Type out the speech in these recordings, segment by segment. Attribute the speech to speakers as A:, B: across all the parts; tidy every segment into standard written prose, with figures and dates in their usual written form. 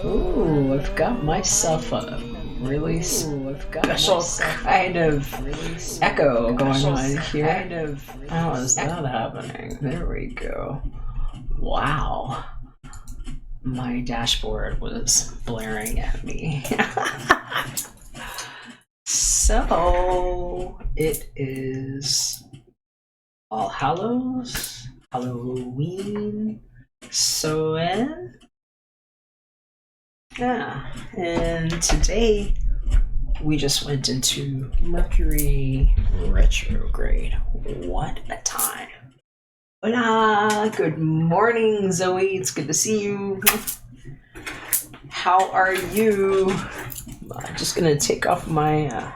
A: Ooh, I've got myself a really special kind of echo going on here. How is that happening? There we go. Wow. My dashboard was blaring at me. So, it is All Hallows, Halloween, Samhain. Yeah, and today we just went into Mercury Retrograde. What a time. Hola, good morning, Zoe. It's good to see you. How are you? I'm just gonna take off my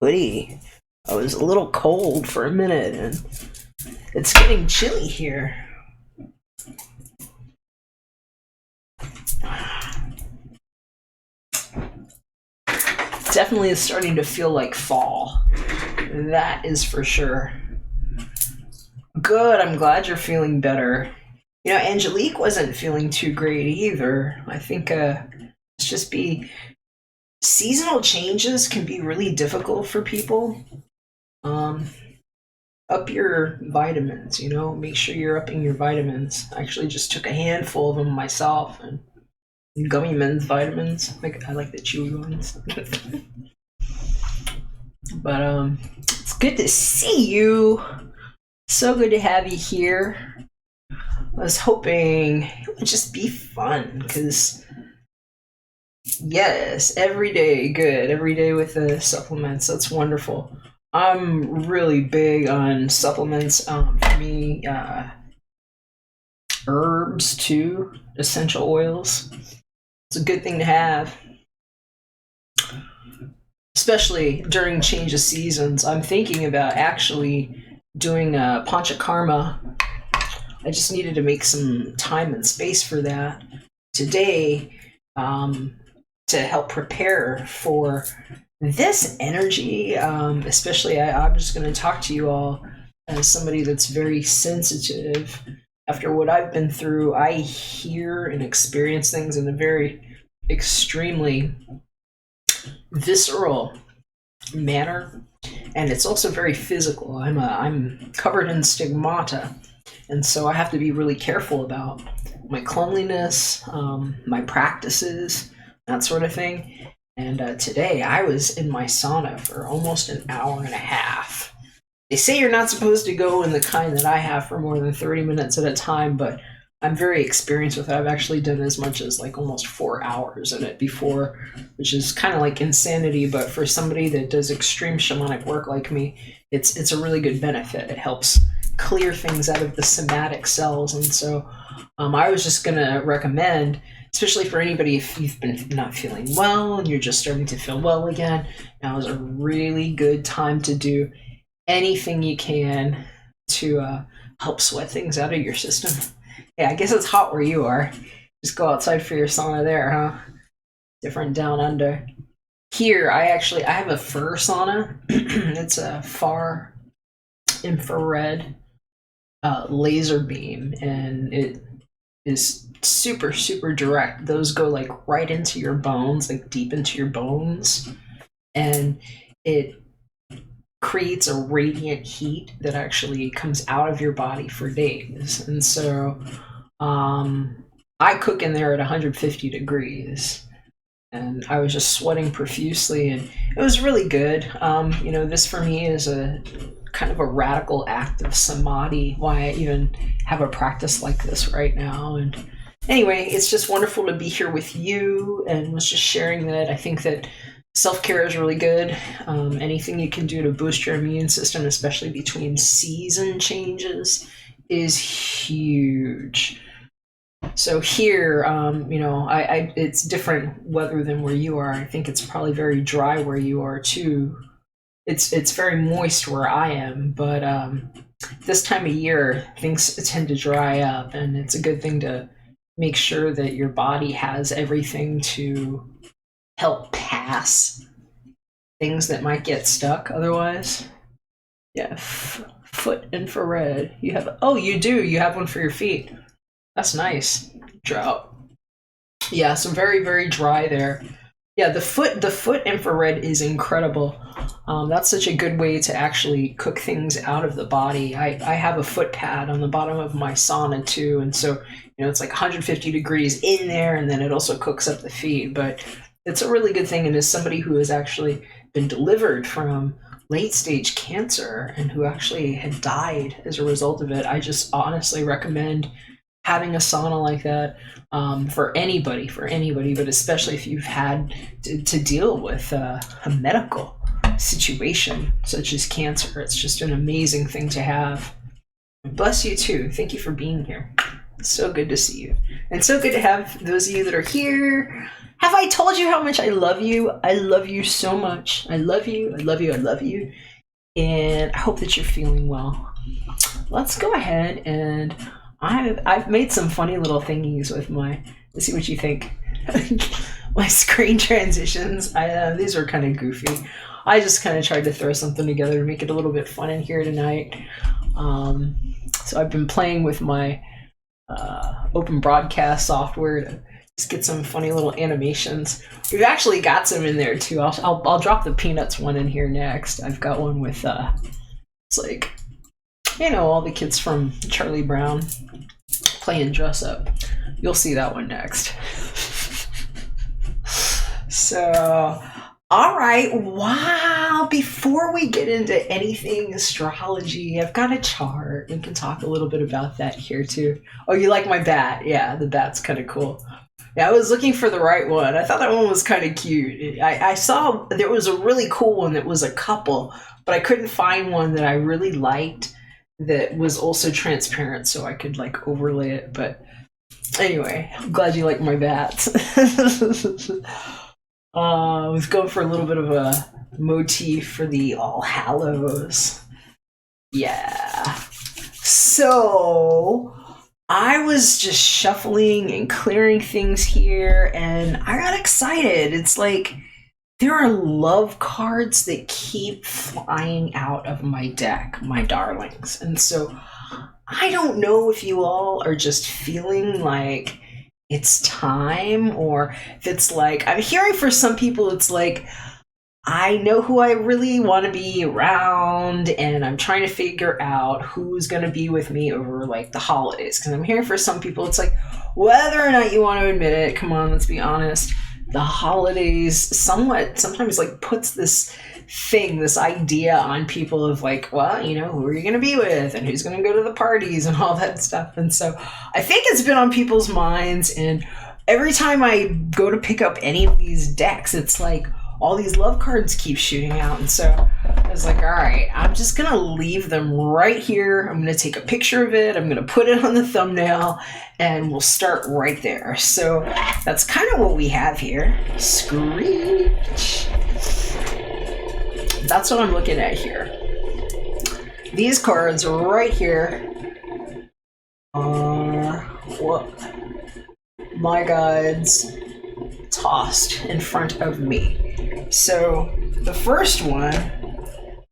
A: hoodie. I was a little cold for a minute, and it's getting chilly here. Definitely is starting to feel like fall. That is for sure. Good, I'm glad you're feeling better. You know, Angelique wasn't feeling too great either. I think it's just seasonal changes can be really difficult for people. Up your vitamins, make sure you're upping your vitamins. I actually just took a handful of them myself, and gummy men's vitamins. I like the chewy ones. But it's good to see you. So good to have you here. I was hoping it would just be fun, because yes, every day good. Every day with the supplements. That's wonderful. I'm really big on supplements. For me, herbs too, essential oils. It's a good thing to have, especially during change of seasons. I'm thinking about actually doing a panchakarma. I just needed to make some time and space for that today, to help prepare for this energy. Especially, I'm just going to talk to you all as somebody that's very sensitive. After what I've been through, I hear and experience things in a very extremely visceral manner, and it's also very physical. I'm covered in stigmata, and so I have to be really careful about my cleanliness, my practices, that sort of thing. And today I was in my sauna for almost an hour and a half. They say you're not supposed to go in the kind that I have for more than 30 minutes at a time, but I'm very experienced with it. I've actually done as much as like almost 4 hours in it before, which is kind of like insanity, but for somebody that does extreme shamanic work like me, it's a really good benefit. It helps clear things out of the somatic cells. And so I was just going to recommend, especially for anybody if you've been not feeling well and you're just starting to feel well again, now is a really good time to do anything you can to help sweat things out of your system. Yeah, I guess it's hot where you are. Just go outside for your sauna there, huh? Different down under. Here, I have a fur sauna. It's a far infrared laser beam, and it is super, super direct. Those go like right into your bones, like deep into your bones, and it creates a radiant heat that actually comes out of your body for days. And so I cook in there at 150 degrees, and I was just sweating profusely, and it was really good. This for me is a kind of a radical act of samadhi, why I even have a practice like this right now. And anyway, it's just wonderful to be here with you, and was just sharing that I think that self-care is really good. Anything you can do to boost your immune system, especially between season changes, is huge. So here, it's different weather than where you are. I think it's probably very dry where you are too. It's very moist where I am, but this time of year, things tend to dry up, and it's a good thing to make sure that your body has everything to help pass things that might get stuck otherwise. Yeah, foot infrared. You do. You have one for your feet. That's nice. Drought. Yeah, so very, very dry there. Yeah, the foot infrared is incredible. That's such a good way to actually cook things out of the body. I have a foot pad on the bottom of my sauna too, and so it's like 150 degrees in there, and then it also cooks up the feet. But it's a really good thing, and as somebody who has actually been delivered from late stage cancer and who actually had died as a result of it, I just honestly recommend having a sauna like that for anybody, but especially if you've had to deal with a medical situation such as cancer. It's just an amazing thing to have. Bless you too. Thank you for being here. It's so good to see you. And so good to have those of you that are here. Have I told you how much I love you? I love you so much. I love you. I love you. I love you. And I hope that you're feeling well. Let's go ahead and I've made some funny little thingies with let's see what you think. My screen transitions. These are kind of goofy. I just kind of tried to throw something together to make it a little bit fun in here tonight. So I've been playing with my open broadcast software to just get some funny little animations. We've actually got some in there too. I'll drop the Peanuts one in here next. I've got one with it's like all the kids from Charlie Brown playing dress up. You'll see that one next. So, all right. Wow. Before we get into anything astrology, I've got a chart. We can talk a little bit about that here too. Oh, you like my bat? Yeah, the bat's kind of cool. Yeah, I was looking for the right one. I thought that one was kind of cute. I saw there was a really cool one that was a couple, but I couldn't find one that I really liked that was also transparent, so I could like overlay it. But anyway, I'm glad you like my bats. I was going for a little bit of a motif for the All Hallows. Yeah. So I was just shuffling and clearing things here, and I got excited. It's like there are love cards that keep flying out of my deck, my darlings. And so I don't know if you all are just feeling like it's time, or if it's like, I'm hearing for some people, it's like, I know who I really want to be around, and I'm trying to figure out who's going to be with me over like the holidays. Because I'm hearing for some people, it's like, whether or not you want to admit it, come on, let's be honest, the holidays sometimes like puts this idea on people of like, well, who are you going to be with and who's going to go to the parties and all that stuff. And so I think it's been on people's minds, and every time I go to pick up any of these decks, it's like all these love cards keep shooting out. And so I was like, all right, I'm just going to leave them right here. I'm going to take a picture of it. I'm going to put it on the thumbnail, and we'll start right there. So that's kind of what we have here. Screech. That's what I'm looking at here. These cards right here are what my guides tossed in front of me. So the first one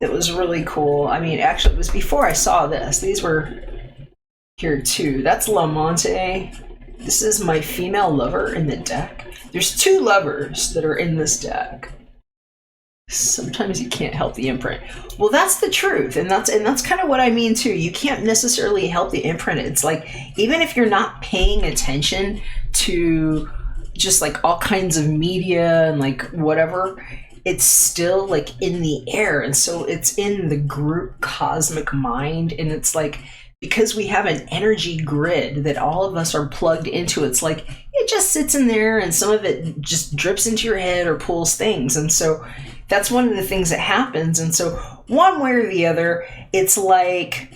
A: that was really cool, actually it was before I saw this. These were here too. That's La Monte. This is my female lover in the deck. There's two lovers that are in this deck. Sometimes you can't help the imprint. Well, that's the truth, and that's kind of what I mean too. You can't necessarily help the imprint. It's like, even if you're not paying attention to just like all kinds of media and like whatever, it's still like in the air, and so it's in the group cosmic mind. And it's like, because we have an energy grid that all of us are plugged into, it's like it just sits in there, and some of it just drips into your head or pulls things. And so that's one of the things that happens. And so one way or the other, it's like,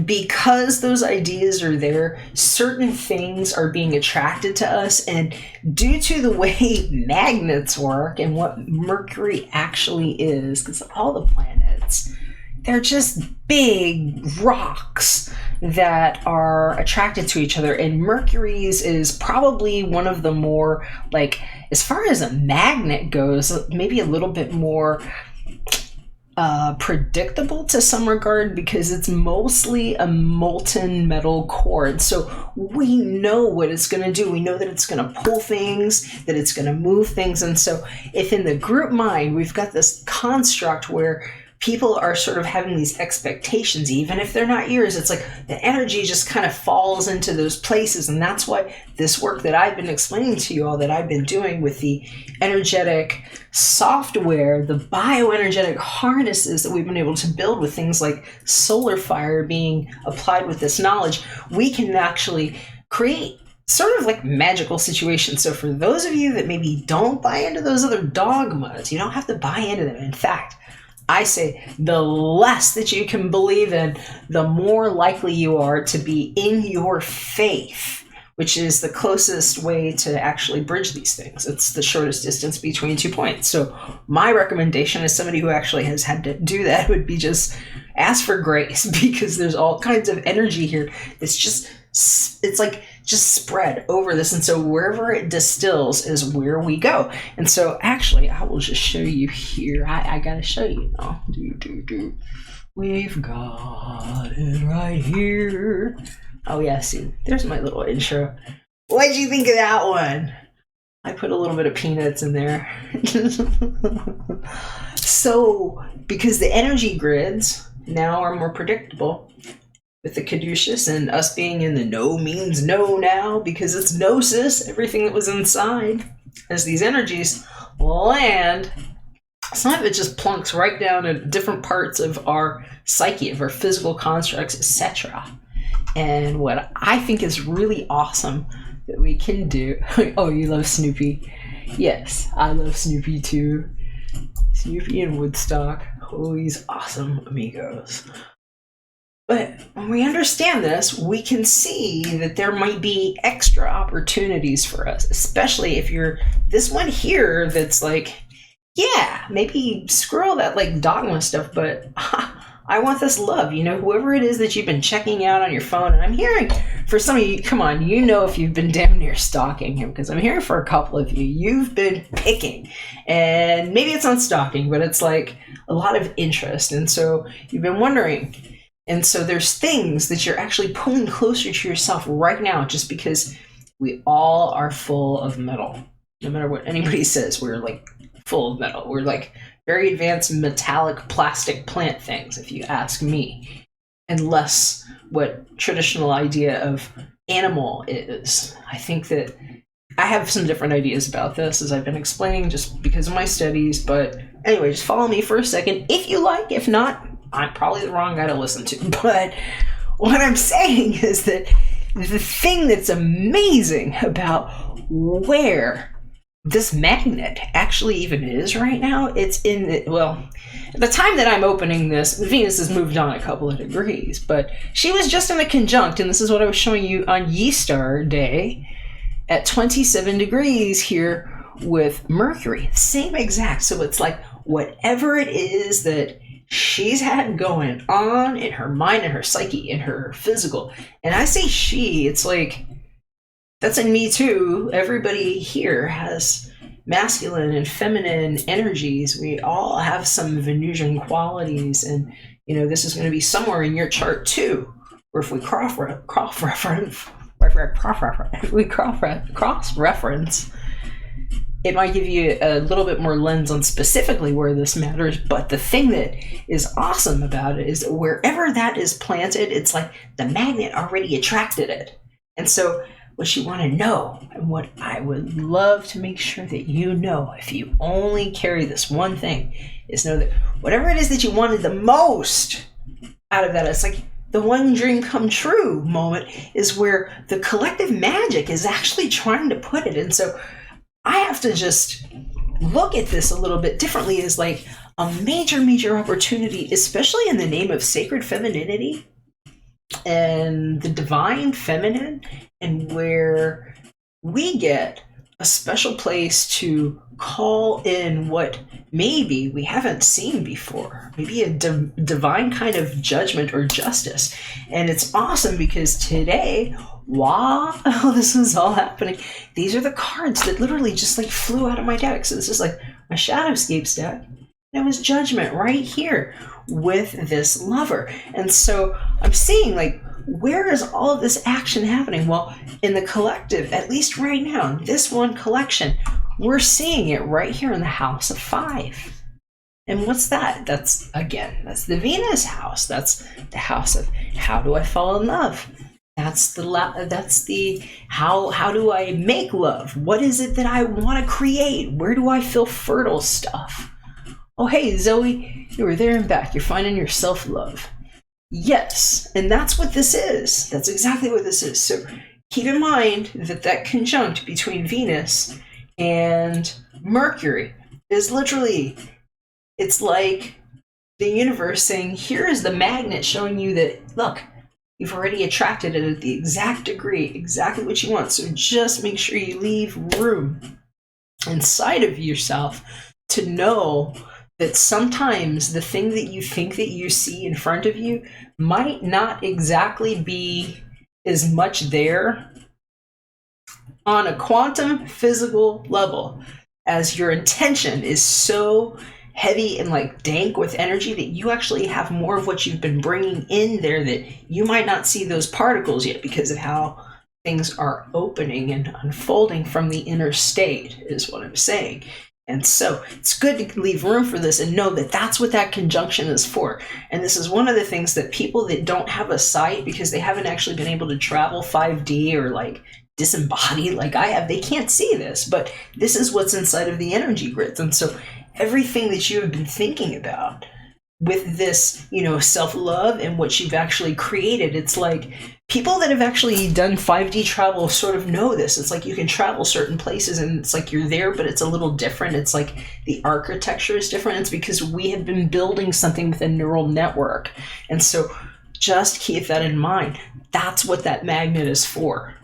A: because those ideas are there, certain things are being attracted to us. And due to the way magnets work and what Mercury actually is, because all the planets, they're just big rocks that are attracted to each other. And Mercury's is probably one of the more, like, as far as a magnet goes, maybe a little bit more predictable to some regard because it's mostly a molten metal core. So we know what it's going to do. We know that it's going to pull things, that it's going to move things. And so if in the group mind, we've got this construct where people are sort of having these expectations, even if they're not yours, it's like the energy just kind of falls into those places. And that's why this work that I've been explaining to you all, that I've been doing with the energetic software, the bioenergetic harnesses that we've been able to build with things like solar fire being applied with this knowledge, we can actually create sort of like magical situations. So for those of you that maybe don't buy into those other dogmas, you don't have to buy into them. In fact, I say the less that you can believe in, the more likely you are to be in your faith, which is the closest way to actually bridge these things. It's the shortest distance between 2 points. So my recommendation as somebody who actually has had to do that would be just ask for grace, because there's all kinds of energy here. It's like just spread over this. And so wherever it distills is where we go. And so actually, I will just show you here. I got to show you now. We've got it right here. Oh yeah, see, there's my little intro. What'd you think of that one? I put a little bit of peanuts in there. So, because the energy grids now are more predictable, with the Caduceus and us being in the no means no now, because it's gnosis, everything that was inside, as these energies land, some of it just plunks right down in different parts of our psyche, of our physical constructs, etc. And what I think is really awesome that we can do... Oh, you love Snoopy. Yes, I love Snoopy too. Snoopy and Woodstock. Oh, he's awesome, amigos. But when we understand this, we can see that there might be extra opportunities for us, especially if you're this one here that's like, yeah, maybe screw all that like dogma stuff, but I want this love, whoever it is that you've been checking out on your phone. And I'm hearing for some of you, come on, if you've been damn near stalking him, because I'm hearing for a couple of you, you've been picking, and maybe it's not stalking, but it's like a lot of interest. And so you've been wondering. And so there's things that you're actually pulling closer to yourself right now, just because we all are full of metal. No matter what anybody says, we're like full of metal. We're like very advanced metallic plastic plant things, if you ask me, and less what traditional idea of animal is. I think that I have some different ideas about this, as I've been explaining, just because of my studies. But anyway, just follow me for a second if you like. If not, I'm probably the wrong guy to listen to. But what I'm saying is that the thing that's amazing about where this magnet actually even is right now, it's in at the time that I'm opening this, Venus has moved on a couple of degrees, but she was just in a conjunct, and this is what I was showing you on Ye-Star Day, at 27 degrees here with Mercury. Same exact. So it's like whatever it is that she's had going on in her mind, in her psyche, in her physical. And I say she, it's like, that's in me too. Everybody here has masculine and feminine energies. We all have some Venusian qualities. And, this is going to be somewhere in your chart too. Or if we cross-reference, it might give you a little bit more lens on specifically where this matters. But the thing that is awesome about it is that wherever that is planted, it's like the magnet already attracted it. And so what you want to know, and what I would love to make sure that you know, if you only carry this one thing, is know that whatever it is that you wanted the most out of that, it's like the one dream come true moment, is where the collective magic is actually trying to put it. And so I have to just look at this a little bit differently as like a major, major opportunity, especially in the name of sacred femininity and the divine feminine, and where we get a special place to call in what maybe we haven't seen before, maybe a divine kind of judgment or justice. And it's awesome because today, while this is all happening, these are the cards that literally just like flew out of my deck. So this is like my Shadowscapes deck, It was judgment right here with this lover. And so I'm seeing, like, where is all of this action happening? Well, in the collective, at least right now, this one collection, we're seeing it right here in the house of 5. And what's that? That's the Venus house. That's the house of how do I fall in love? That's the how do I make love? What is it that I want to create? Where do I feel fertile stuff? Oh, hey, Zoe, you were there and back. You're finding your self-love. Yes, and that's what this is. That's exactly what this is. So keep in mind that conjunct between Venus and Mercury is literally, it's like the universe saying, here is the magnet showing you that, look, you've already attracted it at the exact degree, exactly what you want. So just make sure you leave room inside of yourself to know that sometimes the thing that you think that you see in front of you might not exactly be as much there on a quantum physical level, as your intention is so heavy and like dank with energy that you actually have more of what you've been bringing in there, that you might not see those particles yet because of how things are opening and unfolding from the inner state, is what I'm saying. And so it's good to leave room for this and know that that's what that conjunction is for. And this is one of the things that people that don't have a sight, because they haven't actually been able to travel 5D or like disembodied like I have, they can't see this, but this is what's inside of the energy grids. And so everything that you have been thinking about with this, self-love and what you've actually created, it's like people that have actually done 5D travel sort of know this. It's like you can travel certain places and it's like you're there, but it's a little different. It's like the architecture is different. It's because we have been building something with a neural network. And so just keep that in mind. That's what that magnet is for.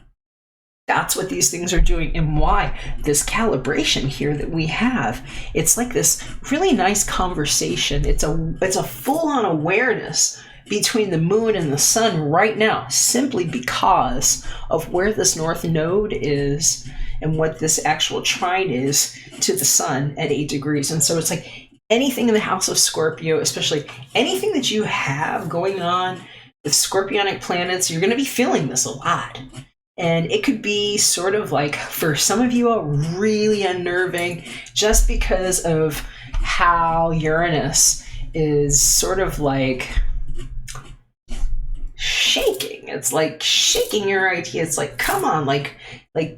A: That's what these things are doing, and why this calibration here that we have, it's like this really nice conversation. It's a full-on awareness between the moon and the sun right now, simply because of where this north node is and what this actual trine is to the sun at 8 degrees. And so it's like anything in the house of Scorpio, especially anything that you have going on with scorpionic planets, you're going to be feeling this a lot. And it could be sort of like, for some of you all, really unnerving, just because of how Uranus is sort of like shaking. It's like shaking your idea. It's like, come on, like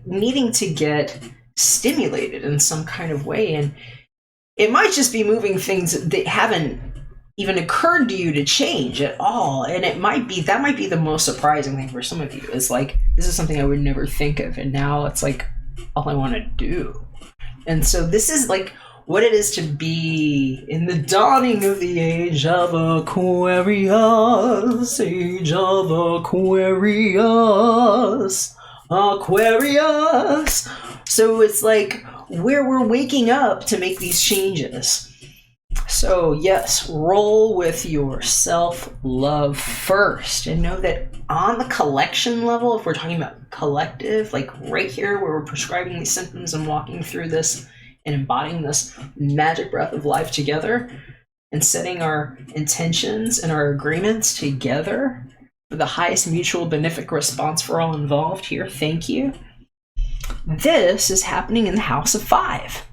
A: needing to get stimulated in some kind of way. And it might just be moving things that haven't even occurred to you to change at all. And that might be the most surprising thing for some of you, is like, this is something I would never think of, and now it's like all I want to do. And so this is like what it is to be in the dawning of the age of Aquarius, Aquarius. So it's like where we're waking up to make these changes. So yes, roll with your self-love first, and know that on the collection level, if we're talking about collective, like right here where we're prescribing these symptoms and walking through this and embodying this magic breath of life together and setting our intentions and our agreements together for the highest mutual benefic response for all involved here. Thank you. This is happening in the House of 5.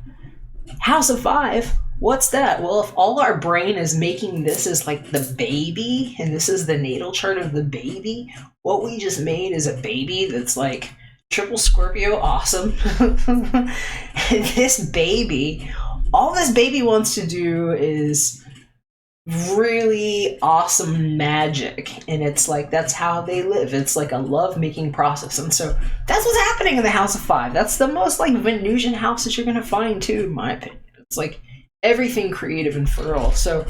A: House of 5. What's that? Well, if all our brain is making this as like the baby, and this is the natal chart of the baby, what we just made is a baby that's like triple Scorpio awesome. And this baby, all this baby wants to do is really awesome magic. And it's like, that's how they live. It's like a love-making process. And so that's what's happening in the House of 5. That's the most like Venusian house that you're going to find too, in my opinion. It's like everything creative and fertile. So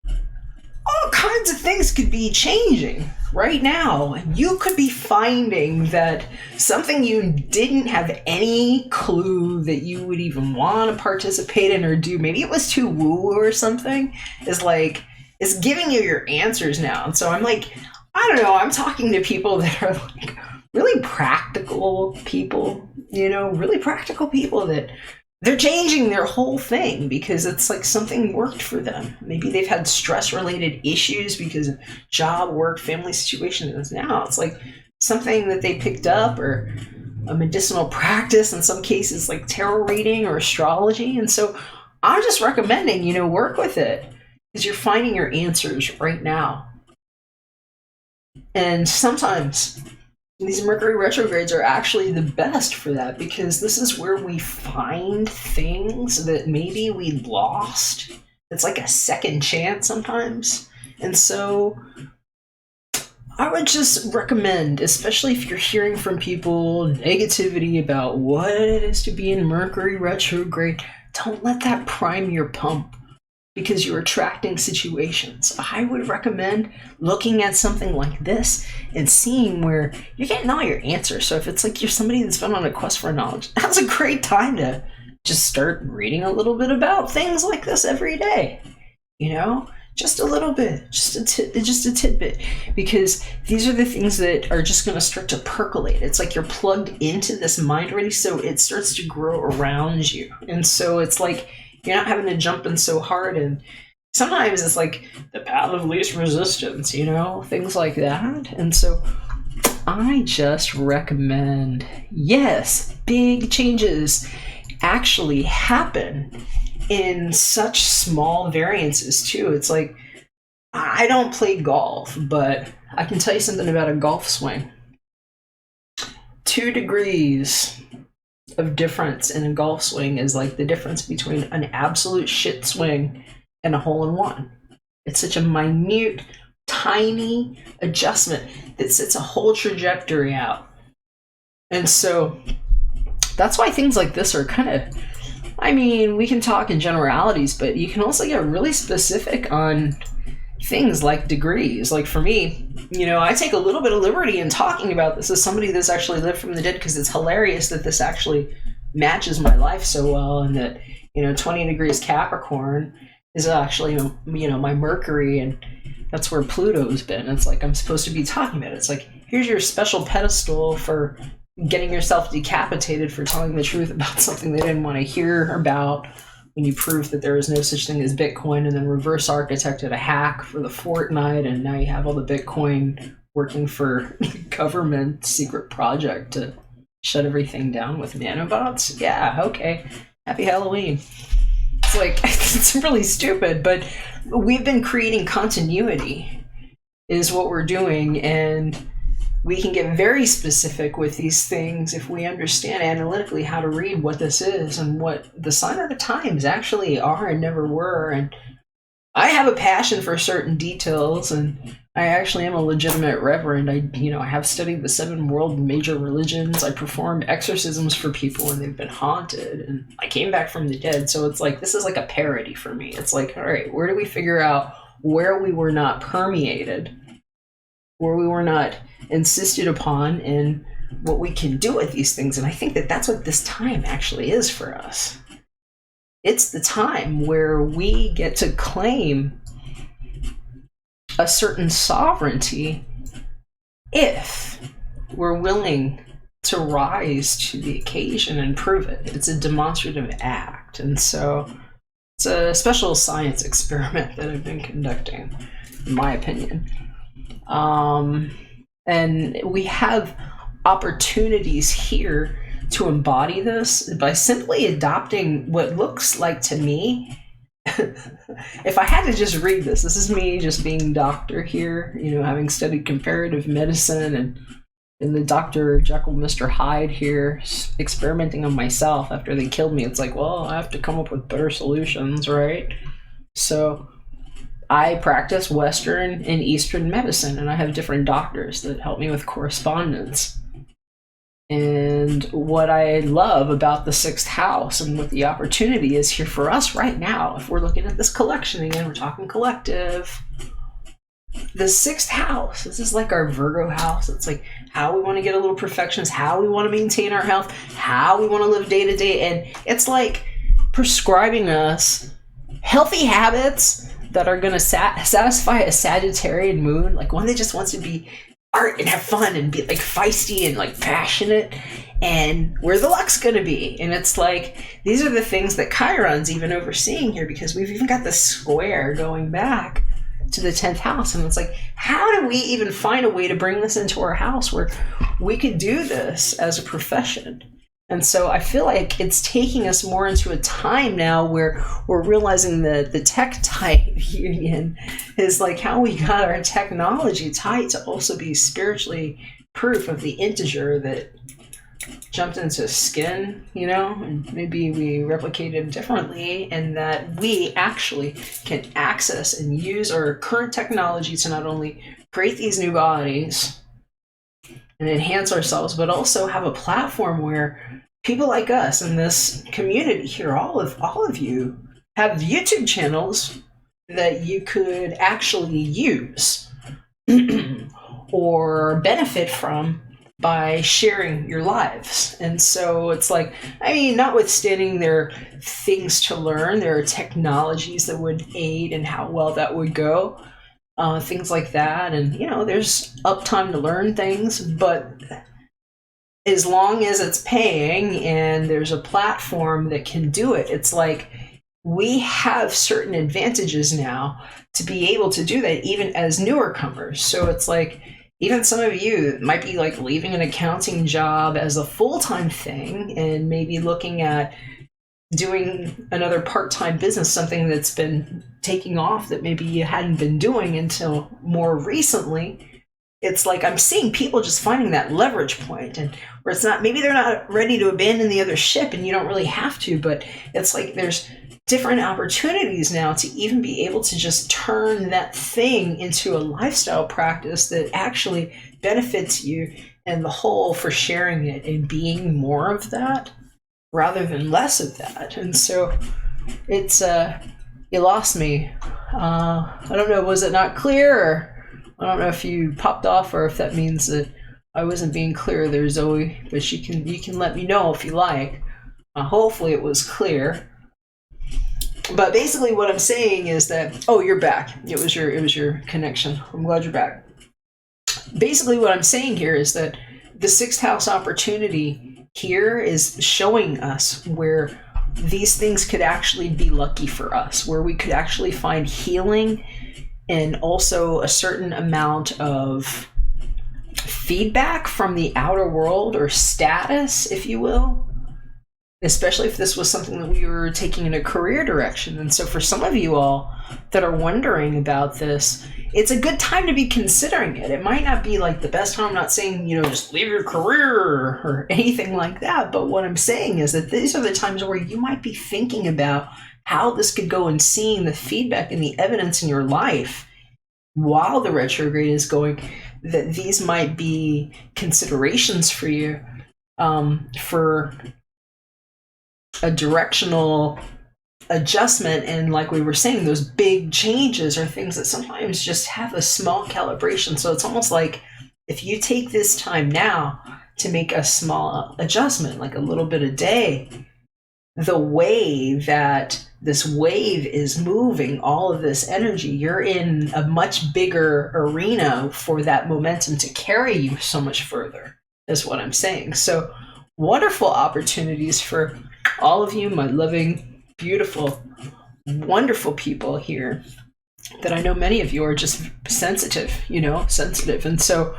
A: all kinds of things could be changing right now. And you could be finding that something you didn't have any clue that you would even want to participate in or do, maybe it was too woo or something, is giving you your answers now. And so I'm like, I don't know, I'm talking to people that are like really practical people, really practical people that they're changing their whole thing because it's like something worked for them. Maybe they've had stress-related issues because of job, work, family situations. Now it's like something that they picked up, or a medicinal practice, in some cases like tarot reading or astrology. And so I'm just recommending, work with it, because you're finding your answers right now. And sometimes these Mercury retrogrades are actually the best for that, because this is where we find things that maybe we lost. It's like a second chance sometimes. And so I would just recommend, especially if you're hearing from people negativity about what it is to be in Mercury retrograde, don't let that prime your pump, because you're attracting situations. I would recommend looking at something like this and seeing where you're getting all your answers. So if it's like you're somebody that's been on a quest for knowledge, that's a great time to just start reading a little bit about things like this every day. Just a little bit, just a tidbit, because these are the things that are just going to start to percolate. It's like you're plugged into this mind already, so it starts to grow around you. And so it's like you're not having to jump in so hard, and sometimes it's like the path of least resistance, things like that. And so I just recommend, yes, big changes actually happen in such small variances too. It's like, I don't play golf, but I can tell you something about a golf swing. 2 degrees of difference in a golf swing is like the difference between an absolute shit swing and a hole-in-one. It's such a minute, tiny adjustment that sets a whole trajectory out. And so that's why things like this are kind of, we can talk in generalities, but you can also get really specific on things like degrees. Like for me, I take a little bit of liberty in talking about this as somebody that's actually lived from the dead, because it's hilarious that this actually matches my life so well, and that 20 degrees Capricorn is actually my Mercury, and that's where Pluto's been. It's like I'm supposed to be talking about it. It's like, here's your special pedestal for getting yourself decapitated for telling the truth about something they didn't want to hear about, when you proved that there is no such thing as Bitcoin, and then reverse architected a hack for the fortnight, and now you have all the Bitcoin working for government secret project to shut everything down with nanobots. Yeah, okay. Happy Halloween. It's like, it's really stupid, but we've been creating continuity is what we're doing, and we can get very specific with these things if we understand analytically how to read what this is and what the sign of the times actually are and never were. And I have a passion for certain details, and I actually am a legitimate reverend. I have studied the 7 world major religions. I performed exorcisms for people when they've been haunted, and I came back from the dead. So it's like, this is like a parody for me. It's like, all right, where do we figure out where we were not permeated, where we were not insisted upon, and what we can do with these things? And I think that that's what this time actually is for us. It's the time where we get to claim a certain sovereignty if we're willing to rise to the occasion and prove it. It's a demonstrative act. And so it's a special science experiment that I've been conducting, in my opinion. And we have opportunities here to embody this by simply adopting what looks like, to me, if I had to just read this is me just being doctor here, having studied comparative medicine and the Dr. Jekyll, Mr. Hyde here, experimenting on myself after they killed me. It's like, well, I have to come up with better solutions, right? So I practice Western and Eastern medicine, and I have different doctors that help me with correspondence. And what I love about the 6th house and what the opportunity is here for us right now, if we're looking at this collection again, we're talking collective. The 6th house, this is like our Virgo house. It's like how we want to get a little perfectionist, how we want to maintain our health, how we want to live day to day. And it's like prescribing us healthy habits that are going to satisfy a Sagittarian moon, like one that just wants to be art and have fun and be like feisty and like passionate, and where the luck's gonna be. And it's like, these are the things that Chiron's even overseeing here, because we've even got the square going back to the 10th house. And it's like, how do we even find a way to bring this into our house where we could do this as a profession? And so I feel like it's taking us more into a time now where we're realizing that the tech type union is like how we got our technology tied to also be spiritually proof of the integer that jumped into skin, and maybe we replicated differently, and that we actually can access and use our current technology to not only create these new bodies and enhance ourselves, but also have a platform where people like us in this community here, all of you, have YouTube channels that you could actually use or benefit from by sharing your lives. And so it's like, notwithstanding there are things to learn, there are technologies that would aid in how well that would go, things like that. And, there's uptime to learn things, but as long as it's paying and there's a platform that can do it, it's like we have certain advantages now to be able to do that even as newer comers. So it's like, even some of you might be like leaving an accounting job as a full-time thing and maybe looking at doing another part-time business, something that's been taking off that maybe you hadn't been doing until more recently. It's like I'm seeing people just finding that leverage point, and where it's not, maybe they're not ready to abandon the other ship and you don't really have to, but it's like there's different opportunities now to even be able to just turn that thing into a lifestyle practice that actually benefits you and the whole, for sharing it and being more of that rather than less of that. And so it's you lost me. I don't know, was it not clear, or I don't know if you popped off, or if that means that I wasn't being clear there, Zoe, but you can let me know if you like. Hopefully it was clear. But basically what I'm saying is that, oh, you're back. It was your connection. I'm glad you're back. Basically what I'm saying here is that the 6th house opportunity here is showing us where these things could actually be lucky for us, where we could actually find healing and also a certain amount of feedback from the outer world, or status, if you will. Especially if this was something that we were taking in a career direction. And so for some of you all that are wondering about this, it's a good time to be considering it. It might not be like the best time. I'm not saying, just leave your career or anything like that. But what I'm saying is that these are the times where you might be thinking about how this could go and seeing the feedback and the evidence in your life while the retrograde is going, that these might be considerations for you for a directional adjustment. And like we were saying, those big changes are things that sometimes just have a small calibration. So it's almost like if you take this time now to make a small adjustment, like a little bit a day, the way that this wave is moving, all of this energy, you're in a much bigger arena for that momentum to carry you so much further, is what I'm saying. So wonderful opportunities for all of you, my loving, beautiful, wonderful people here, that I know many of you are just sensitive. And so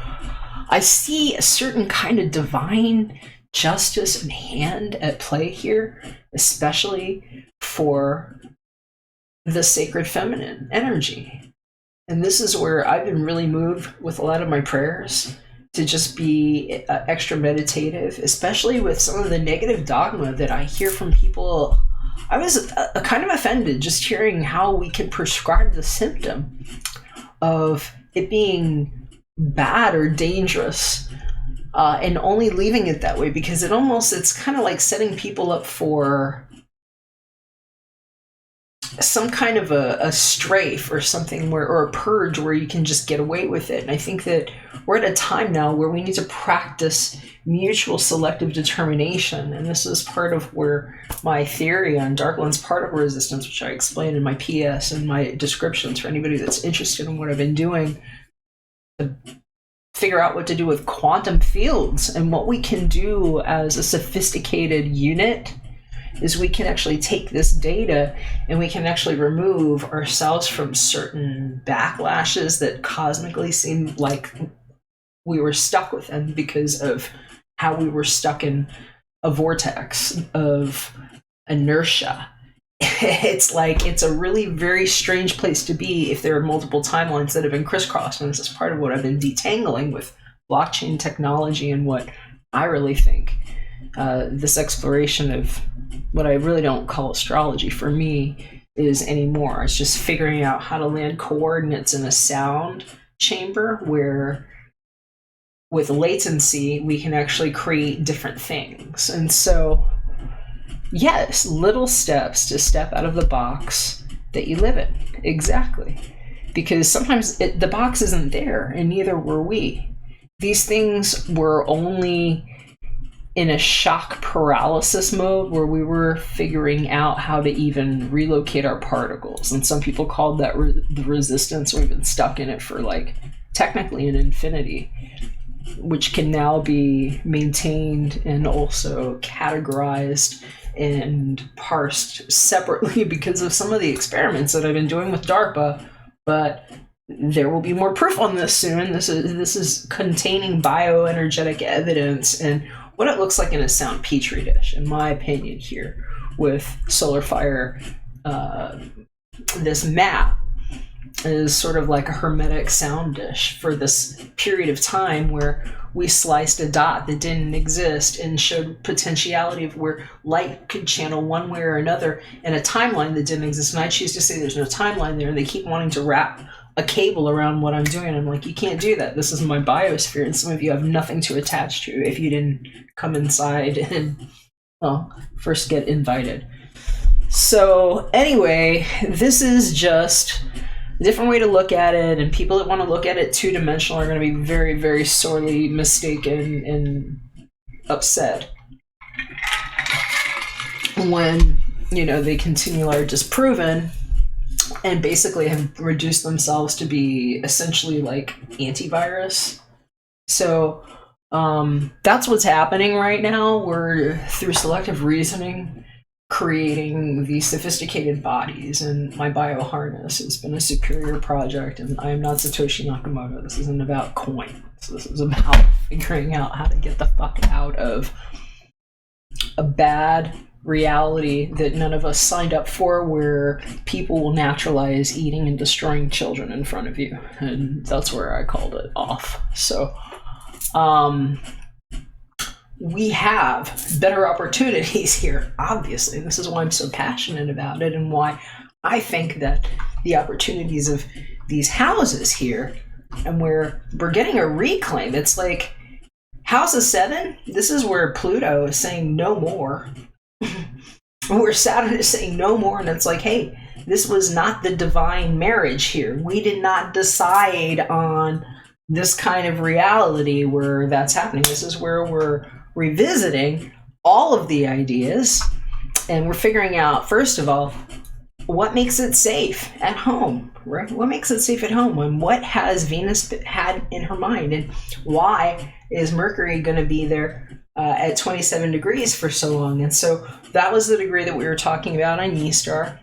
A: I see a certain kind of divine justice and hand at play here, especially for the sacred feminine energy. And this is where I've been really moved with a lot of my prayers to just be extra meditative, especially with some of the negative dogma that I hear from people. I was kind of offended just hearing how we can prescribe the symptom of it being bad or dangerous, and only leaving it that way, because it's kind of like setting people up for some kind of a strafe or something, or a purge where you can just get away with it. And I think that we're at a time now where we need to practice mutual selective determination. And this is part of where my theory on Dark Lens particle resistance, which I explained in my PS and my descriptions for anybody that's interested in what I've been doing. The figure out what to do with quantum fields. And what we can do as a sophisticated unit is we can actually take this data and we can actually remove ourselves from certain backlashes that cosmically seem like we were stuck with them because of how we were stuck in a vortex of inertia. It's like, it's a really very strange place to be if there are multiple timelines that have been crisscrossed. And this is part of what I've been detangling with blockchain technology and what I really think this exploration of what I really don't call astrology for me is anymore. It's just figuring out how to land coordinates in a sound chamber where with latency we can actually create different things. And so yes, little steps to step out of the box that you live in. Exactly. Because sometimes the box isn't there, and neither were we. These things were only in a shock paralysis mode where we were figuring out how to even relocate our particles. And some people called that the resistance. We've been stuck in it for like technically an infinity, which can now be maintained and also categorized and parsed separately because of some of the experiments that I've been doing with DARPA. But there will be more proof on this soon. This is containing bioenergetic evidence and what it looks like in a sound petri dish, in my opinion, here with solar fire. This map is sort of like a hermetic sound dish for this period of time where we sliced a dot that didn't exist and showed potentiality of where light could channel one way or another in a timeline that didn't exist. And I choose to say there's no timeline there, and they keep wanting to wrap a cable around what I'm doing. I'm like, you can't do that. This is my biosphere, and some of you have nothing to attach to if you didn't come inside and, well, first get invited. So anyway, this is just a different way to look at it, and people that want to look at it two-dimensional are going to be very, very sorely mistaken and upset when, you know, they continually are disproven and basically have reduced themselves to be essentially like antivirus. So that's what's happening right now. We're, through selective reasoning, creating these sophisticated bodies, and my bioharness has been a superior project, and I am not Satoshi Nakamoto. This isn't about coins. This is about figuring out how to get the fuck out of a bad reality that none of us signed up for, where people will naturalize eating and destroying children in front of you. And that's where I called it off. So we have better opportunities here, obviously. This is why I'm so passionate about it, and why I think that the opportunities of these houses here, and where we're getting a reclaim. It's like House of 7, this is where Pluto is saying no more. Where Saturn is saying no more, and it's like, hey, this was not the divine marriage here. We did not decide on this kind of reality where that's happening. This is where we're revisiting all of the ideas, and we're figuring out, first of all, what makes it safe at home, right? What makes it safe at home, and what has Venus had in her mind, and why is Mercury going to be there at 27 degrees for so long? And so that was the degree that we were talking about on Ye-Star.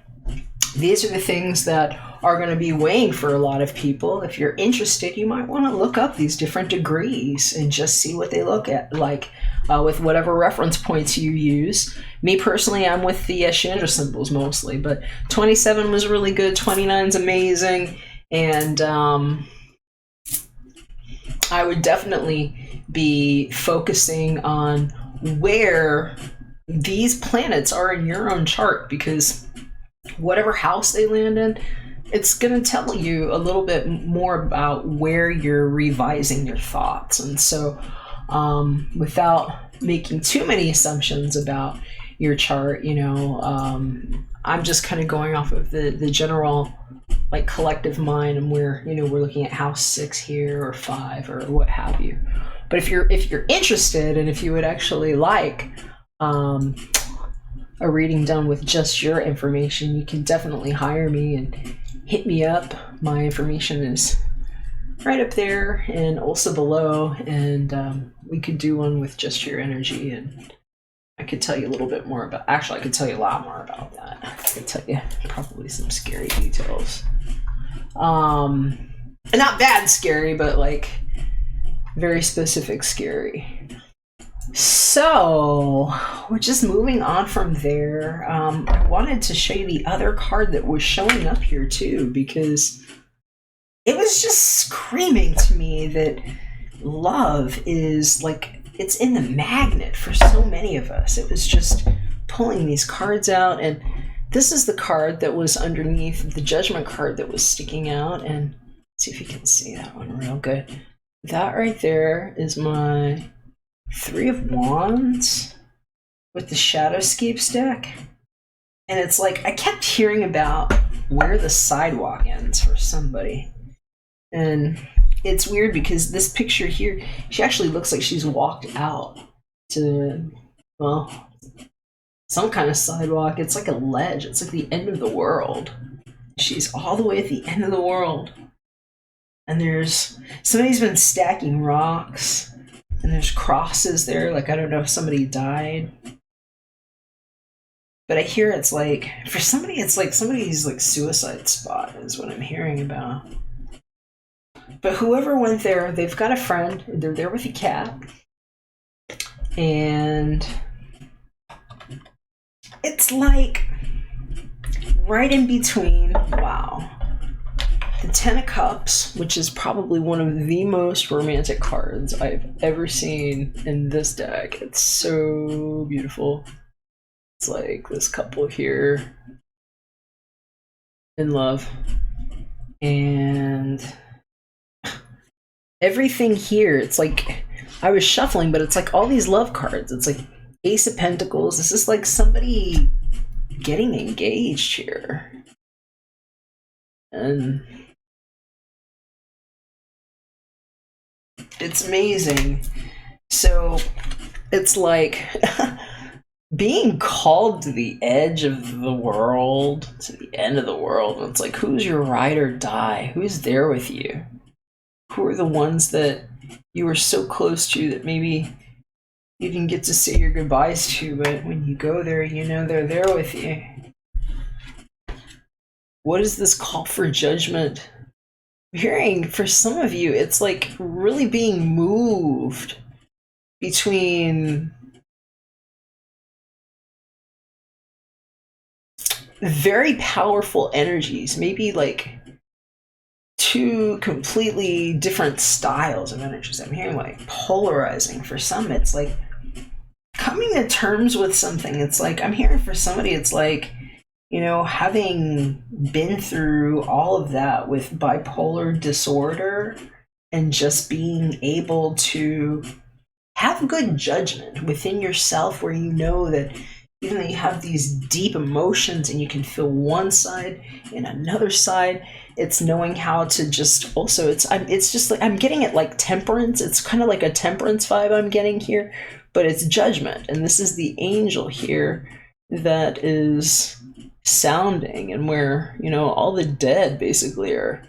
A: These are the things that are going to be weighing for a lot of people. If you're interested, you might want to look up these different degrees and just see what they look at like with whatever reference points you use. Me personally, I'm with the Chandra symbols mostly, but 27 was really good. 29's amazing. And I would definitely be focusing on where these planets are in your own chart, because whatever house they land in, it's going to tell you a little bit more about where you're revising your thoughts. And so without making too many assumptions about your chart, you know, I'm just kind of going off of the general like collective mind, and where, you know, we're looking at house 6 here or 5 or what have you. But if you're interested, and if you would actually like a reading done with just your information, you can definitely hire me and hit me up. My information is right up there and also below, and we could do one with just your energy, and I could tell you a little bit more about, actually I could tell you a lot more about that. I could tell you probably some scary details. Not bad scary, but like very specific scary. So we're just moving on from there. I wanted to show you the other card that was showing up here too, because it was just screaming to me that love is like, it's in the magnet for so many of us. It was just pulling these cards out, and this is the card that was underneath the Judgment card that was sticking out, and see if you can see that one real good. That right there is my Three of Wands with the Shadowscapes deck. And it's like, I kept hearing about where the sidewalk ends for somebody. And it's weird because this picture here, she actually looks like she's walked out to, well, some kind of sidewalk. It's like a ledge. It's like the end of the world. She's all the way at the end of the world. And there's, somebody's been stacking rocks. And there's crosses there. Like, I don't know if somebody died. But I hear it's like, for somebody, it's like somebody's like suicide spot is what I'm hearing about. But whoever went there, they've got a friend. They're there with a cat. And it's like right in between, wow, the Ten of Cups, which is probably one of the most romantic cards I've ever seen in this deck. It's so beautiful. It's like this couple here in love. And everything here, it's like, I was shuffling, but it's like all these love cards. It's like Ace of Pentacles. This is like somebody getting engaged here. And it's amazing. So it's like being called to the edge of the world, to the end of the world. And it's like, who's your ride or die? Who's there with you? Who are the ones that you were so close to that maybe you didn't get to say your goodbyes to, but when you go there, you know they're there with you. What is this call for judgment? I'm hearing for some of you, it's like really being moved between very powerful energies, maybe like two completely different styles of energies. I'm hearing like polarizing. For some, it's like coming to terms with something. It's like, I'm hearing for somebody, it's like, you know, having been through all of that with bipolar disorder and just being able to have good judgment within yourself, where you know that even though you have these deep emotions and you can feel one side and another side, it's knowing how to just also, it's just like, I'm getting it like temperance. It's kind of like a temperance vibe I'm getting here, but it's judgment. And this is the angel here that is sounding, and where, you know, all the dead basically are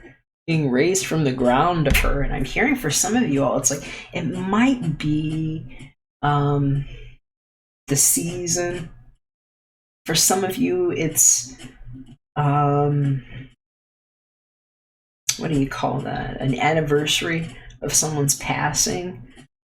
A: being raised from the ground of her. And I'm hearing for some of you all, it's like, it might be the season. For some of you, it's what do you call that? An anniversary of someone's passing.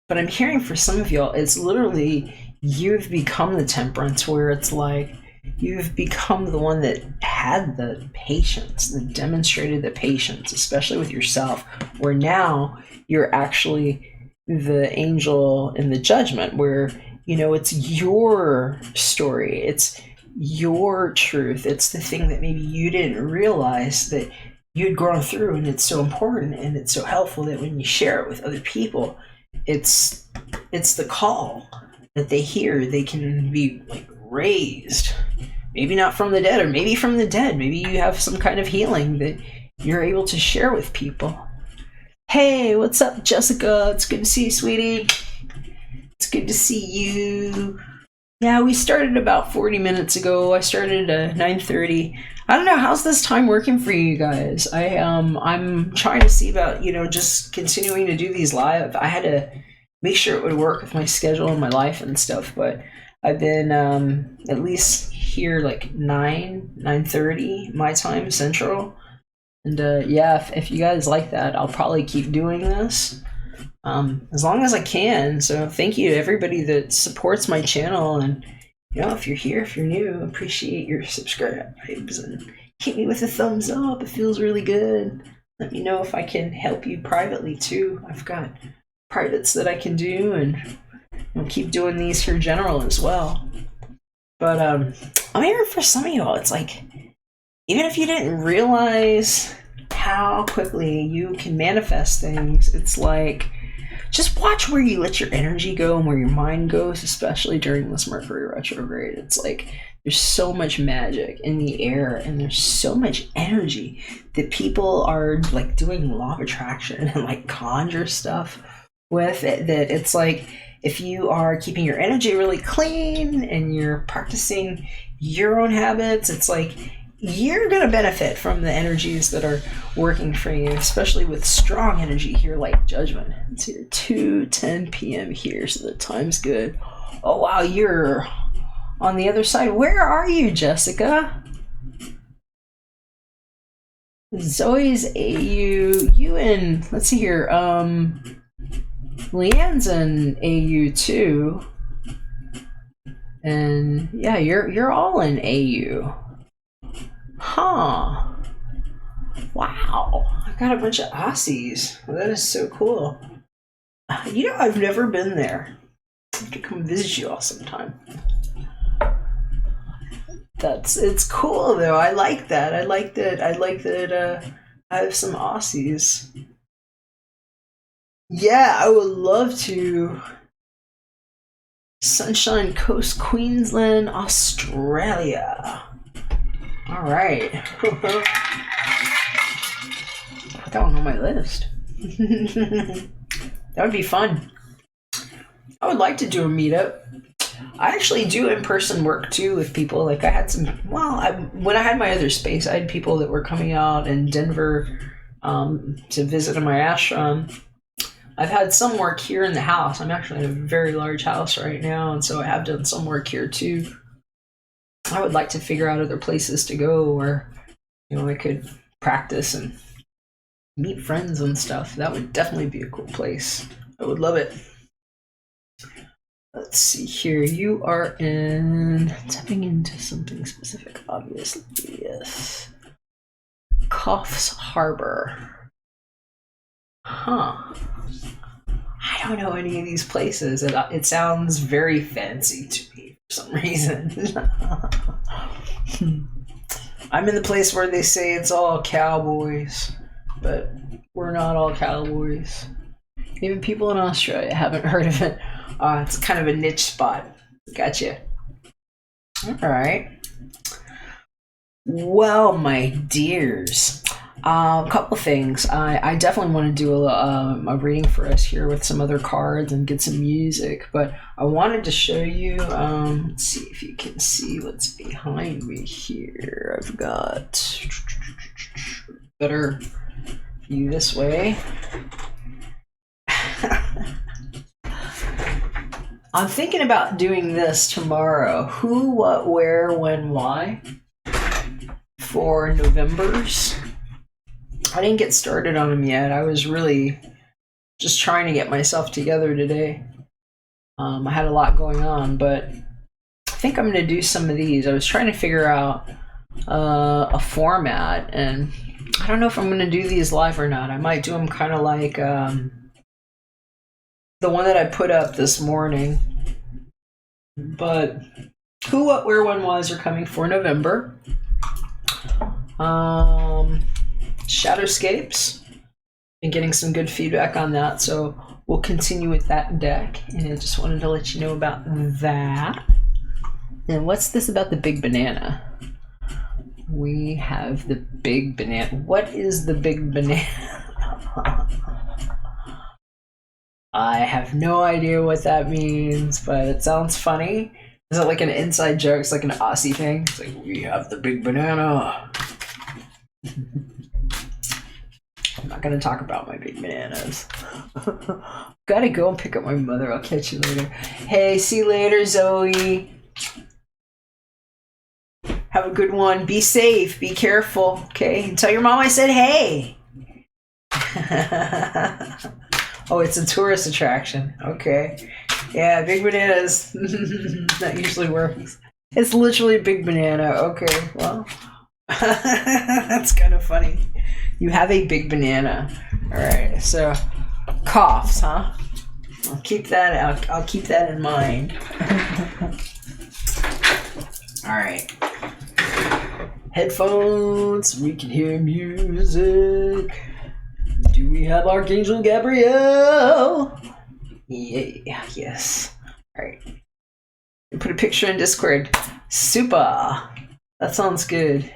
A: But I'm hearing for some of y'all, it's literally you've become the temperance, where it's like you've become the one that had the patience, that demonstrated the patience, especially with yourself, where now you're actually the angel in the judgment, where, you know, it's your story, it's your truth, it's the thing that maybe you didn't realize that you'd grown through, and it's so important and it's so helpful that when you share it with other people, it's the call that they hear. They can be like raised, maybe not from the dead, or maybe from the dead. Maybe you have some kind of healing that you're able to share with people. Hey, what's up, Jessica? It's good to see you, sweetie. It's good to see you. Yeah, we started about 40 minutes ago. I started at 9:30. I don't know, how's this time working for you guys? I'm trying to see about, just continuing to do these live. I had to make sure it would work with my schedule and my life and stuff, but I've been at least here like 9:30 my time central. And yeah, if you guys like that, I'll probably keep doing this. As long as I can. So thank you to everybody that supports my channel, and if you're here, if you're new, appreciate your subscribes and hit me with a thumbs up. It feels really good. Let me know if I can help you privately too. I've got privates that I can do, and I'll keep doing these for general as well. But I'm here for some of y'all. It's like, even if you didn't realize how quickly you can manifest things, it's like, just watch where you let your energy go and where your mind goes, especially during this Mercury retrograde. It's like there's so much magic in the air, and there's so much energy that people are like doing law of attraction and like conjure stuff with it, that it's like, if you are keeping your energy really clean and you're practicing your own habits, it's like you're going to benefit from the energies that are working for you, especially with strong energy here like Judgment. It's here 2:10 p.m. here, so the time's good. Oh wow, you're on the other side. Where are you, Jessica? Zoe's AU. You in, let's see here, Leanne's in AU too. And yeah, you're all in AU. Huh. Wow. I've got a bunch of Aussies. Well, that is so cool. I've never been there. I have to come visit you all sometime. It's cool though. I like that. I like that I have some Aussies. Yeah, I would love to. Sunshine Coast, Queensland, Australia. All right. Put that one on my list. That would be fun. I would like to do a meetup. I actually do in-person work too with people. Like I had when I had my other space, I had people that were coming out in Denver to visit in my ashram. I've had some work here in the house. I'm actually in a very large house right now, and so I have done some work here too. I would like to figure out other places to go where, I could practice and meet friends and stuff. That would definitely be a cool place. I would love it. Let's see here. You are tapping into something specific, obviously. Yes. Coffs Harbor. Huh. I don't know any of these places. It sounds very fancy to me for some reason. I'm in the place where they say it's all cowboys, but we're not all cowboys. Even people in Australia haven't heard of it. It's kind of a niche spot. Gotcha. All right. Well, my dears, a couple things. I definitely want to do a reading for us here with some other cards and get some music, but I wanted to show you, let's see if you can see what's behind me here. I've got better view this way. I'm thinking about doing this tomorrow. Who, what, where, when, why for November's. I didn't get started on them yet. I was really just trying to get myself together today. I had a lot going on, but I think I'm going to do some of these. I was trying to figure out a format, and I don't know if I'm going to do these live or not. I might do them kind of like the one that I put up this morning. But who, what, where, when, was are coming for November. Shadowscapes. Been getting some good feedback on that, so we'll continue with that deck. And I just wanted to let you know about that. And what's this about the big banana? We have the big banana. What is the big banana? I have no idea what that means, but it sounds funny. Is it like an inside joke? It's like an Aussie thing? It's like, we have the big banana. I'm not gonna talk about my big bananas. Gotta go and pick up my mother. I'll catch you later. Hey, see you later, Zoe. Have a good one. Be safe. Be careful. Okay? Tell your mom I said hey. Oh, it's a tourist attraction. Okay. Yeah, big bananas. That usually works. It's literally a big banana. Okay, well. That's kind of funny. You have a big banana. Alright, so coughs, huh? I'll keep that in mind. Alright. Headphones, we can hear music. Do we have Archangel Gabrielle? Yeah, yes. Alright. Put a picture in Discord. Super. That sounds good.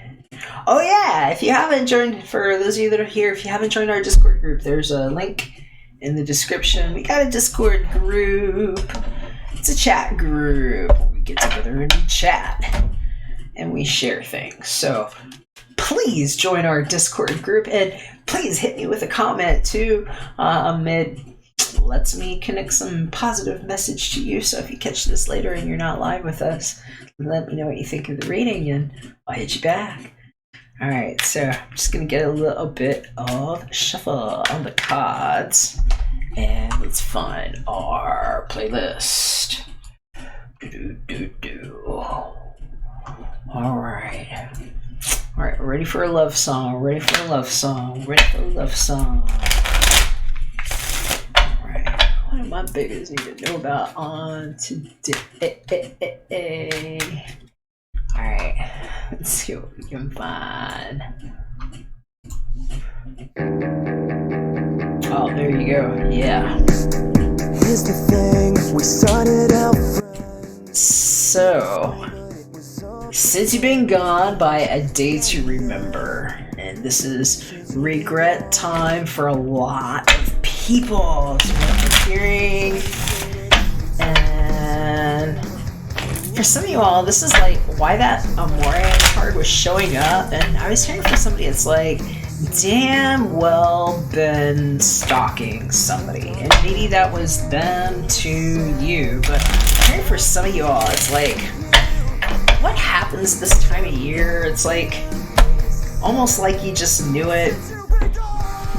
A: Oh yeah, if you haven't joined, for those of you that are here, if you haven't joined our Discord group, there's a link in the description. We got a Discord group. It's a chat group. We get together and we chat and we share things. So please join our Discord group and please hit me with a comment too. It lets me connect some positive message to you. So if you catch this later and you're not live with us, let me know what you think of the reading and I'll hit you back. Alright, so I'm just going to get a little bit of shuffle on the cards and let's find our playlist. Alright. Alright, we're ready for a love song. Ready for a love song. Ready for a love song. Alright, what do my beggars need to know about on today? Alright, let's see what we can find. Oh, there you go. Yeah. Here's the thing, we started out friends. So, since you've been gone by a day to remember, and this is regret time for a lot of people. So what I'm hearing, and for some of you all, this is like why that Amore card was showing up, and I was hearing from somebody, it's like, damn well been stalking somebody, and maybe that was them to you, but I'm hearing for some of you all, it's like, what happens this time of year? It's like, almost like you just knew it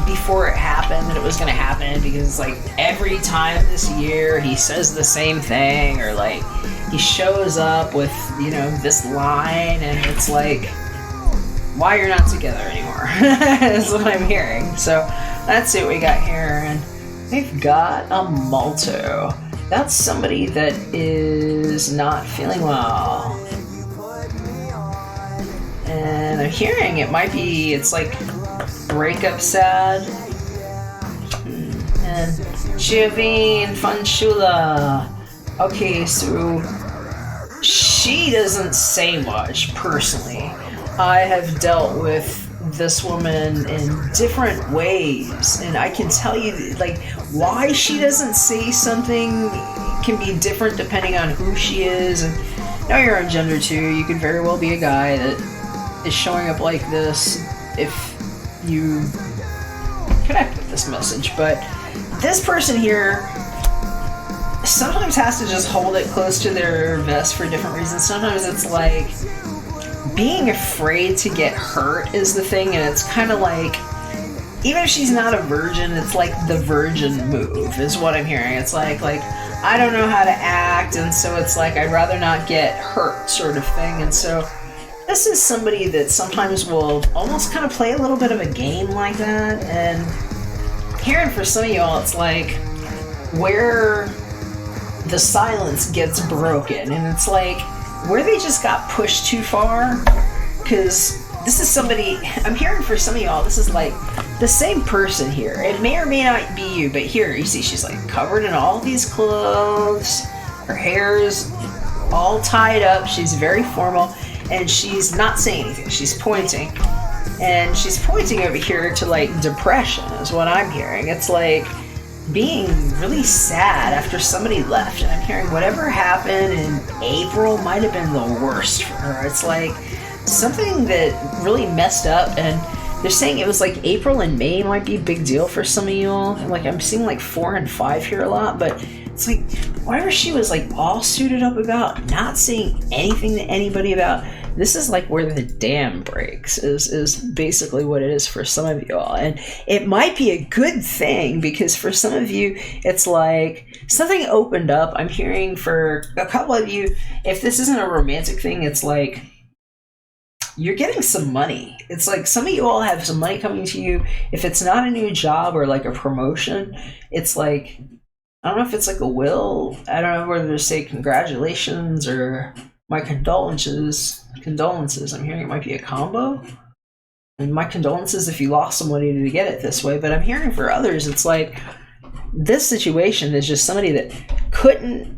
A: before it happened, that it was going to happen, because like every time this year he says the same thing, or like he shows up with, you know, this line, and it's like, why you're not together anymore is what I'm hearing. So that's what we got here, and we've got a Malto. That's somebody that is not feeling well. And I'm hearing it might be, it's like breakup sad. And Giovine Fanchula. Okay, so she doesn't say much personally. I have dealt with this woman in different ways, and I can tell you, like, why she doesn't say something can be different depending on who she is. And now your own gender too. You could very well be a guy that is showing up like this if you connect with this message. But this person here sometimes has to just hold it close to their vest for different reasons. Sometimes it's like being afraid to get hurt is the thing, and it's kind of like, even if she's not a virgin, it's like the virgin move is what I'm hearing. It's like I don't know how to act, and so it's like I'd rather not get hurt sort of thing. And so this is somebody that sometimes will almost kind of play a little bit of a game like that. And hearing for some of y'all, it's like where the silence gets broken, and it's like where they just got pushed too far. Because this is somebody, I'm hearing for some of y'all, this is like the same person here. It may or may not be you, but here you see she's like covered in all these clothes, her hair's all tied up, she's very formal, and she's not saying anything, she's pointing. And she's pointing over here to like depression is what I'm hearing. It's like being really sad after somebody left. And I'm hearing whatever happened in April might have been the worst for her. It's like something that really messed up, and they're saying it was like April and May might be a big deal for some of y'all. And like I'm seeing like 4 and 5 here a lot, but it's like whatever she was like all suited up about, not saying anything to anybody about. This is like where the dam breaks, is basically what it is for some of you all. And it might be a good thing, because for some of you, it's like something opened up. I'm hearing for a couple of you, if this isn't a romantic thing, it's like you're getting some money. It's like some of you all have some money coming to you. If it's not a new job or like a promotion, it's like, I don't know if it's like a will. I don't know whether to say congratulations or my condolences. I'm hearing it might be a combo. And my condolences if you lost somebody to get it this way. But I'm hearing for others, it's like this situation is just somebody that couldn't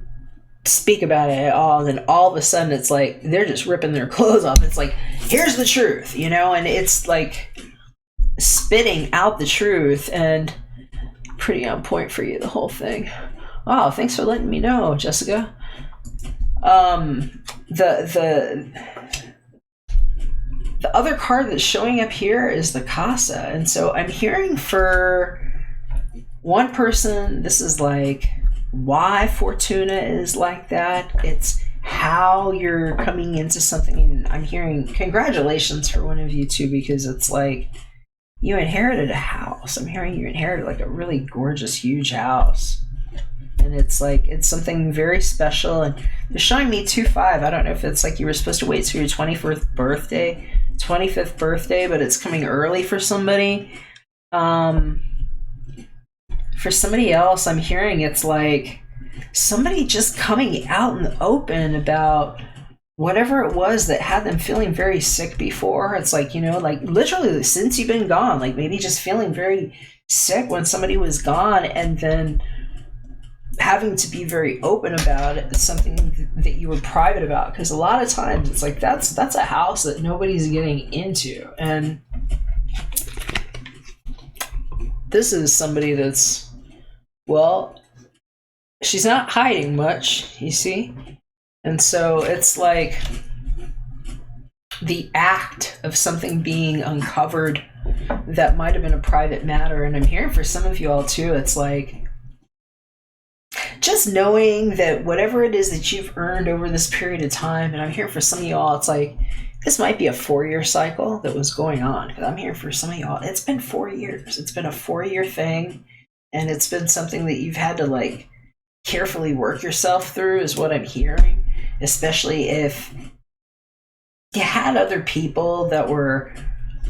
A: speak about it at all, and then all of a sudden it's like they're just ripping their clothes off. It's like, here's the truth, and it's like spitting out the truth, and pretty on point for you, the whole thing. Wow, thanks for letting me know, Jessica. The other card that's showing up here is the Casa. And so I'm hearing for one person, this is like why Fortuna is like that. It's how you're coming into something. And I'm hearing congratulations for one of you too, because it's like you inherited a house. I'm hearing you inherited like a really gorgeous, huge house. And it's like, it's something very special. And they're showing me 2-5. I don't know if it's like you were supposed to wait till your 25th birthday, but it's coming early for somebody. For somebody else, I'm hearing it's like somebody just coming out in the open about whatever it was that had them feeling very sick before. It's like, like literally since you've been gone, like maybe just feeling very sick when somebody was gone, and then having to be very open about it. It's something that you were private about, because a lot of times it's like that's a house that nobody's getting into. And this is somebody that's, well, she's not hiding much, you see? And so it's like the act of something being uncovered that might have been a private matter. And I'm hearing for some of you all too, it's like just knowing that whatever it is that you've earned over this period of time, and I'm here for some of y'all, it's like this might be a 4-year cycle that was going on. Because I'm here for some of y'all, it's been 4 years. It's been a 4-year thing, and it's been something that you've had to like carefully work yourself through, is what I'm hearing. Especially if you had other people that were,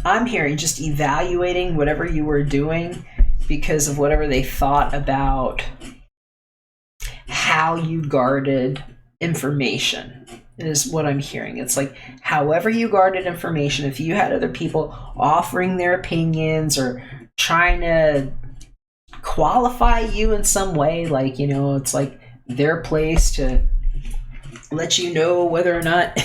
A: I'm hearing, just evaluating whatever you were doing because of whatever they thought about how you guarded information, is what I'm hearing. It's like however you guarded information, if you had other people offering their opinions or trying to qualify you in some way, like, it's like their place to let you know whether or not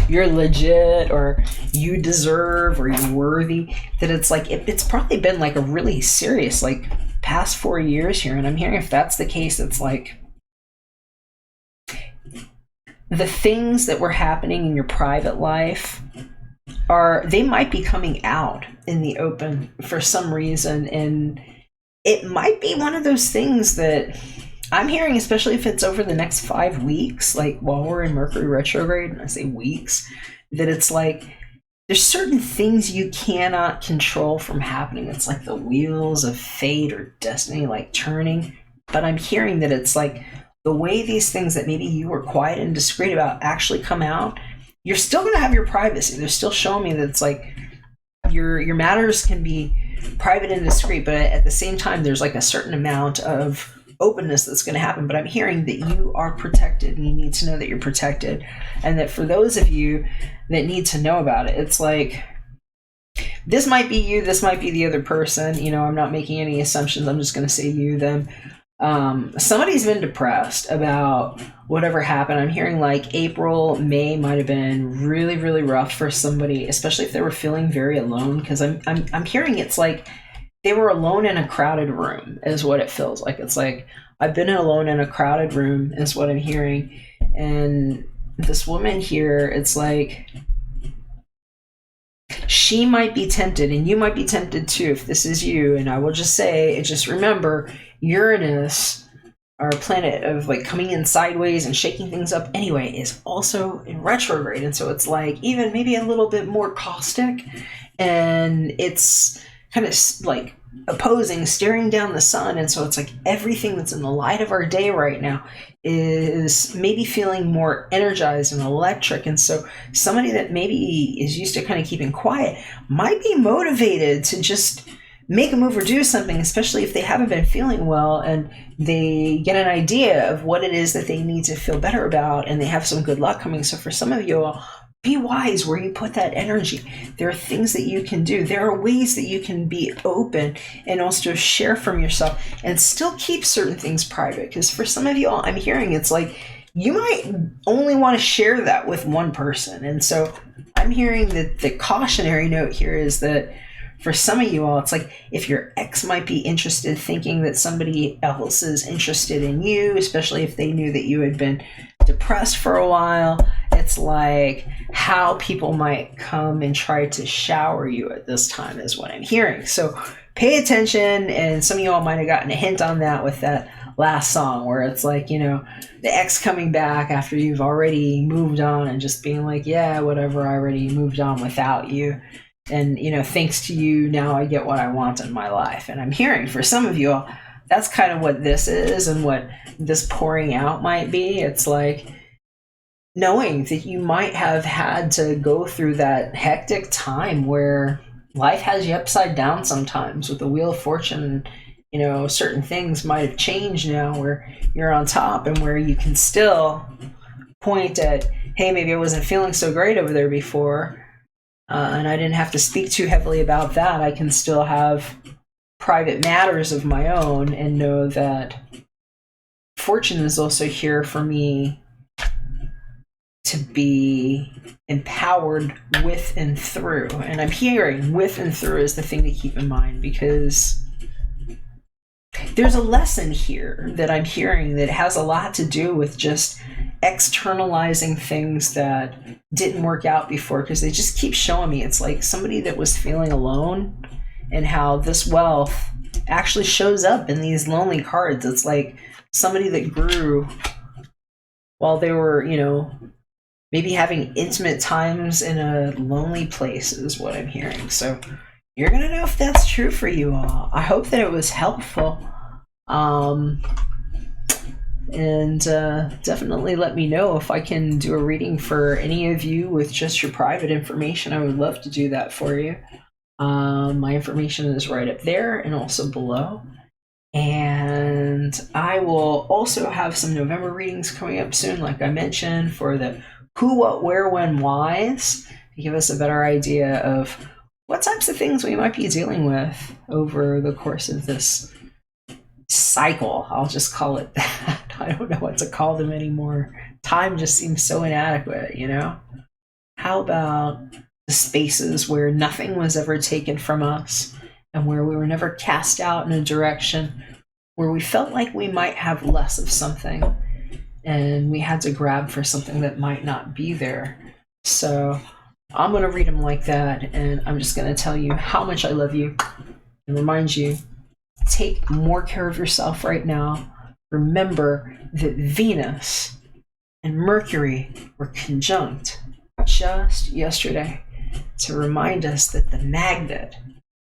A: you're legit or you deserve or you're worthy, that it's like it's probably been like a really serious like past 4 years here. And I'm hearing if that's the case, it's like the things that were happening in your private life they might be coming out in the open for some reason. And it might be one of those things that I'm hearing, especially if it's over the next 5 weeks, like while we're in Mercury Retrograde, and I say weeks, that it's like there's certain things you cannot control from happening. It's like the wheels of fate or destiny like turning. But I'm hearing that it's like the way these things that maybe you were quiet and discreet about actually come out, you're still going to have your privacy. They're still showing me that it's like your matters can be private and discreet, but at the same time, there's like a certain amount of openness that's going to happen. But I'm hearing that you are protected, and you need to know that you're protected. And that for those of you that need to know about it, it's like, this might be you, this might be the other person. I'm not making any assumptions. I'm just going to say you, them. Somebody's been depressed about whatever happened. I'm hearing like April, May might have been really, really rough for somebody, especially if they were feeling very alone. Because I'm hearing it's like they were alone in a crowded room is what it feels like. It's like, I've been alone in a crowded room is what I'm hearing. And this woman here, it's like, she might be tempted, and you might be tempted too if this is you. And I will just say, just remember, Uranus, our planet of like coming in sideways and shaking things up anyway, is also in retrograde. And so it's like even maybe a little bit more caustic, and it's kind of like opposing, staring down the sun. And so it's like everything that's in the light of our day right now is maybe feeling more energized and electric. And so somebody that maybe is used to kind of keeping quiet might be motivated to just make a move or do something, especially if they haven't been feeling well and they get an idea of what it is that they need to feel better about, and they have some good luck coming. So for some of you all, be wise where you put that energy. There are things that you can do. There are ways that you can be open and also share from yourself and still keep certain things private. Because for some of you all, I'm hearing it's like you might only want to share that with one person. And so I'm hearing that the cautionary note here is that for some of you all, it's like if your ex might be interested, thinking that somebody else is interested in you, especially if they knew that you had been depressed for a while. It's like how people might come and try to shower you at this time is what I'm hearing. So pay attention, and some of y'all might have gotten a hint on that with that last song where it's like, you know, the ex coming back after you've already moved on and just being like, yeah, whatever, I already moved on without you. And, you know, thanks to you, now I get what I want in my life. And I'm hearing for some of you all, that's kind of what this is and what this pouring out might be. It's like knowing that you might have had to go through that hectic time where life has you upside down sometimes with the Wheel of Fortune. You know, certain things might have changed now where you're on top and where you can still point at, hey, maybe I wasn't feeling so great over there before. And I didn't have to speak too heavily about that. I can still have private matters of my own and know that fortune is also here for me to be empowered with and through. And I'm hearing with and through is the thing to keep in mind, because there's a lesson here that I'm hearing that has a lot to do with just externalizing things that didn't work out before, because they just keep showing me it's like somebody that was feeling alone and how this wealth actually shows up in these lonely cards. It's like somebody that grew while they were, you know, maybe having intimate times in a lonely place is what I'm hearing. So you're going to know if that's true for you all. I hope that it was helpful. And definitely let me know if I can do a reading for any of you with just your private information. I would love to do that for you. My information is right up there and also below. And I will also have some November readings coming up soon, like I mentioned, for the who, what, where, when, whys, to give us a better idea of what types of things we might be dealing with over the course of this cycle. I'll just call it that. I don't know what to call them anymore. Time just seems so inadequate, you know? How about the spaces where nothing was ever taken from us and where we were never cast out in a direction where we felt like we might have less of something and we had to grab for something that might not be there. So I'm going to read them like that, and I'm just going to tell you how much I love you and remind you, take more care of yourself right now. Remember that Venus and Mercury were conjunct just yesterday to remind us that the magnet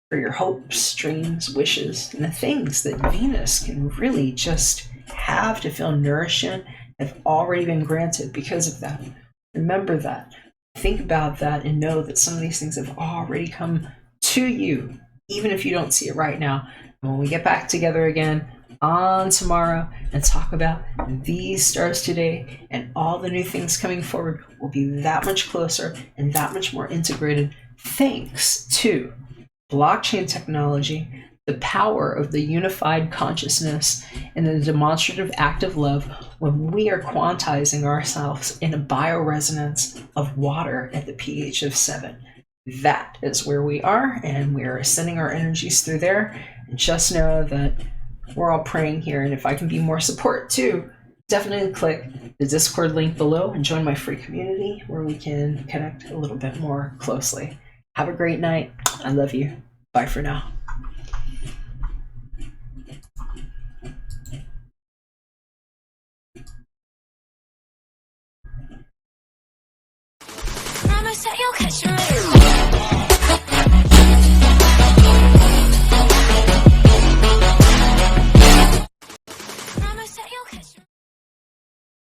A: for your hopes, dreams, wishes, and the things that Venus can really just have to feel nourishing have already been granted because of that. Remember that. Think about that and know that some of these things have already come to you, even if you don't see it right now. And when we get back together again on tomorrow and talk about these stars today and all the new things coming forward, we'll be that much closer and that much more integrated thanks to blockchain technology, the power of the unified consciousness, and the demonstrative act of love when we are quantizing ourselves in a bioresonance of water at the pH of 7. that is where we are, and we're sending our energies through there. And just know that we're all praying here, and if I can be more support too, definitely click the Discord link below and join my free community where we can connect a little bit more closely. Have a great night. I love you. Bye for now.